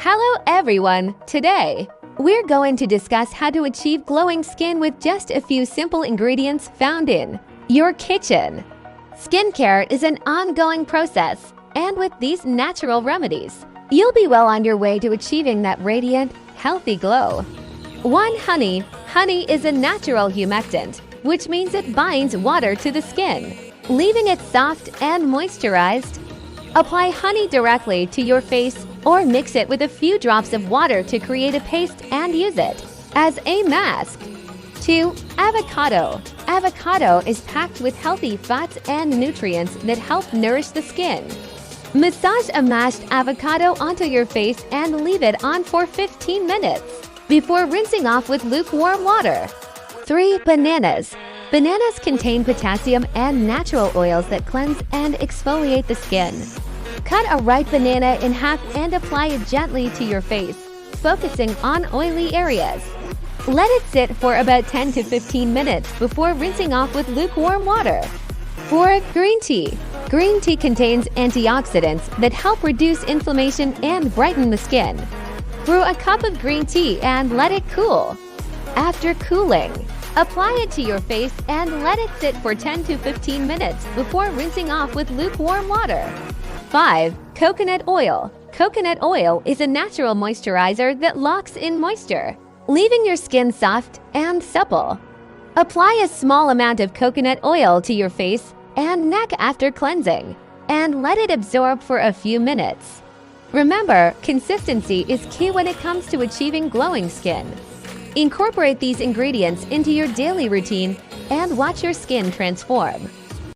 Hello everyone! Today, we're going to discuss how to achieve glowing skin with just a few simple ingredients found in your kitchen. Skincare is an ongoing process, and with these natural remedies, you'll be well on your way to achieving that radiant, healthy glow. 1. Honey. Honey is a natural humectant, which means it binds water to the skin, leaving it soft and moisturized. Apply honey directly to your face or mix it with a few drops of water to create a paste and use it as a mask. 2. Avocado. Avocado is packed with healthy fats and nutrients that help nourish the skin. Massage a mashed avocado onto your face and leave it on for 15 minutes before rinsing off with lukewarm water. 3. Bananas. Bananas contain potassium and natural oils that cleanse and exfoliate the skin. Cut a ripe banana in half and apply it gently to your face, focusing on oily areas. Let it sit for about 10 to 15 minutes before rinsing off with lukewarm water. 4. Green tea. Green tea contains antioxidants that help reduce inflammation and brighten the skin. Brew a cup of green tea and let it cool. After cooling, apply it to your face and let it sit for 10 to 15 minutes before rinsing off with lukewarm water. 5. Coconut oil. Coconut oil is a natural moisturizer that locks in moisture, leaving your skin soft and supple. Apply a small amount of coconut oil to your face and neck after cleansing, and let it absorb for a few minutes. Remember, consistency is key when it comes to achieving glowing skin. Incorporate these ingredients into your daily routine and watch your skin transform.